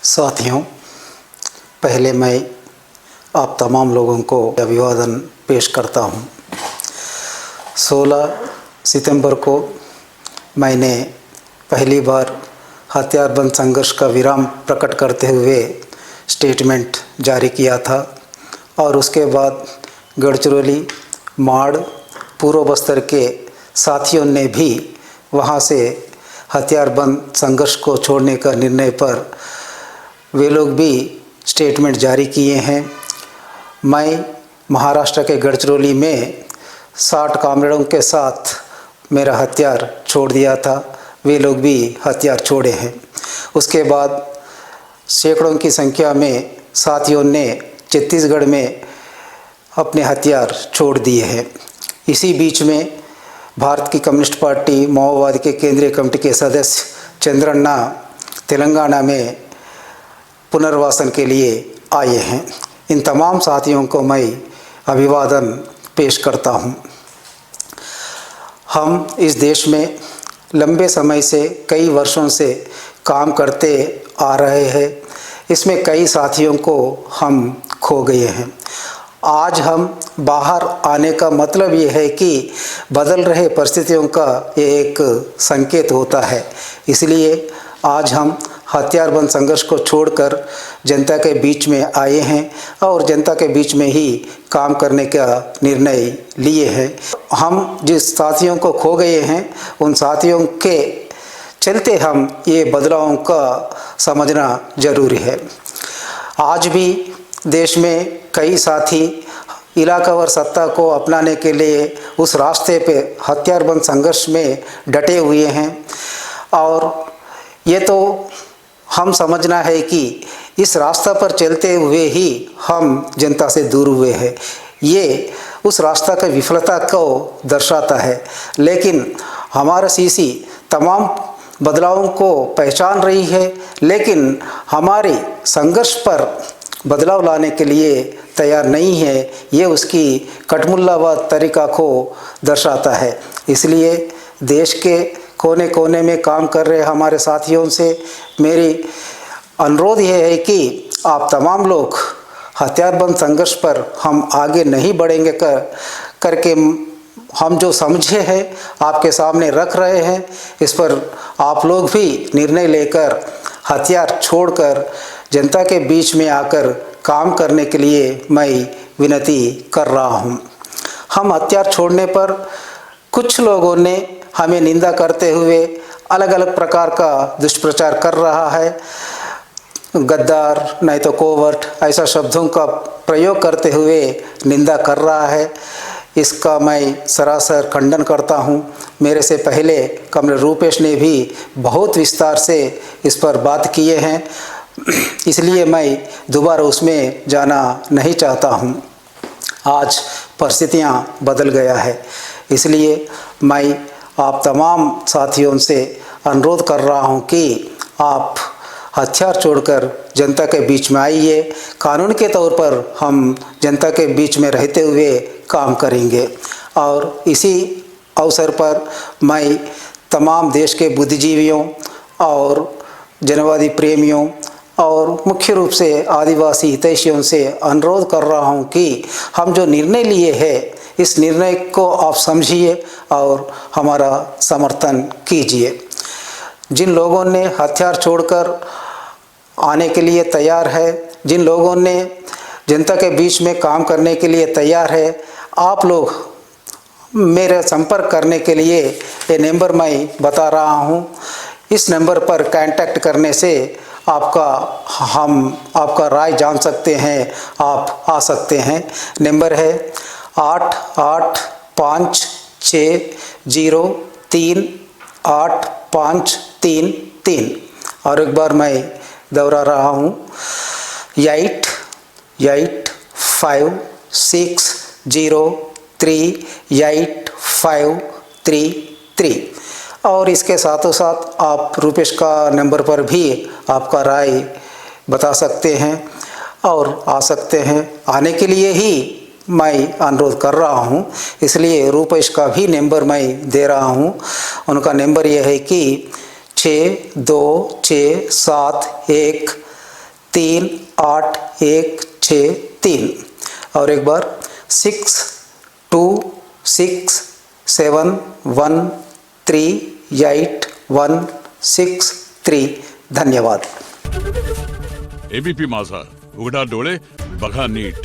साथियों, पहले मैं आप तमाम लोगों को अभिवादन पेश करता हूं। 16 सितंबर को मैंने पहली बार हथियारबंद संघर्ष का विराम प्रकट करते हुए स्टेटमेंट जारी किया था और उसके बाद गढ़चिरौली, माड़, पूर्व बस्तर के साथियों ने भी वहां से हथियारबंद संघर्ष को छोड़ने का निर्णय पर वे लोग भी स्टेटमेंट जारी किए हैं। मैं महाराष्ट्र के गढ़चिरौली में 60 कामरेडों के साथ मेरा हथियार छोड़ दिया था, वे लोग भी हथियार छोड़े हैं। उसके बाद सैकड़ों की संख्या में साथियों ने छत्तीसगढ़ में अपने हथियार छोड़ दिए हैं। इसी बीच में भारत की कम्युनिस्ट पार्टी माओवादी के केंद्रीय कमेटी के सदस्य चंद्रन्ना तेलंगाना में पुनर्वासन के लिए आए हैं। इन तमाम साथियों को मैं अभिवादन पेश करता हूं। हम इस देश में लंबे समय से, कई वर्षों से काम करते आ रहे हैं। इसमें कई साथियों को हम खो गए हैं। आज हम बाहर आने का मतलब ये है कि बदल रहे परिस्थितियों का ये एक संकेत होता है। इसलिए आज हम हथियारबंद संघर्ष को छोड़कर जनता के बीच में आए हैं और जनता के बीच में ही काम करने का निर्णय लिए हैं। हम जिस साथियों को खो गए हैं उन साथियों के चलते हम ये बदलावों का समझना जरूरी है। आज भी देश में कई साथी इलाकावार सत्ता को अपनाने के लिए उस रास्ते पे हथियारबंद संघर्ष में डटे हुए हैं और ये तो हम समझना है कि इस रास्ता पर चलते हुए ही हम जनता से दूर हुए हैं। ये उस रास्ता की विफलता को दर्शाता है। लेकिन हमारा सीसी तमाम बदलावों को पहचान रही है, लेकिन हमारे संघर्ष पर बदलाव लाने के लिए तैयार नहीं है। ये उसकी कटमुल्लावाद तरीका को दर्शाता है। इसलिए देश के कोने कोने में काम कर रहे हमारे साथियों से मेरी अनुरोध ये है कि आप तमाम लोग हथियारबंद संघर्ष पर हम आगे नहीं बढ़ेंगे करके हम जो समझे हैं आपके सामने रख रहे हैं। इस पर आप लोग भी निर्णय लेकर हथियार छोड़कर जनता के बीच में आकर काम करने के लिए मैं विनती कर रहा हूं। हम हथियार छोड़ने पर कुछ लोगों ने हमें निंदा करते हुए अलग अलग प्रकार का दुष्प्रचार कर रहा है। गद्दार, नहीं तो कोवर्ट, ऐसा शब्दों का प्रयोग करते हुए निंदा कर रहा है। इसका मैं सरासर खंडन करता हूं। मेरे से पहले कमरेड रूपेश ने भी बहुत विस्तार से इस पर बात किए हैं, इसलिए मैं दोबारा उसमें जाना नहीं चाहता हूं। आज परिस्थितियां बदल गया है, इसलिए मैं आप तमाम साथियों से अनुरोध कर रहा हूं कि आप हथियार छोड़कर जनता के बीच में आइए। कानून के तौर पर हम जनता के बीच में रहते हुए काम करेंगे। और इसी अवसर पर मैं तमाम देश के बुद्धिजीवियों और जनवादी प्रेमियों और मुख्य रूप से आदिवासी हितैषियों से अनुरोध कर रहा हूं कि हम जो निर्णय लिए हैं इस निर्णय को आप समझिए और हमारा समर्थन कीजिए। जिन लोगों ने हथियार छोड़कर आने के लिए तैयार है, जिन लोगों ने जनता के बीच में काम करने के लिए तैयार है, आप लोग मेरे संपर्क करने के लिए ये नंबर मैं बता रहा हूँ। इस नंबर पर कांटेक्ट करने से हम आपका राय जान सकते हैं, आप आ सकते हैं। नंबर है 8856038533 और एक बार मैं दोहरा रहा हूँ 8856038533 और इसके साथों साथ आप रूपेश का नंबर पर भी आपका राय बता सकते हैं और आ सकते हैं। आने के लिए ही मैं अनुरोध कर रहा हूं, इसलिए रूपेश का भी नंबर मैं दे रहा हूं। उनका नंबर यह है कि 6267 3816 और एक बार 6267138163। धन्यवाद। एबीपी माझा, उघडा डोळे बघा नीट।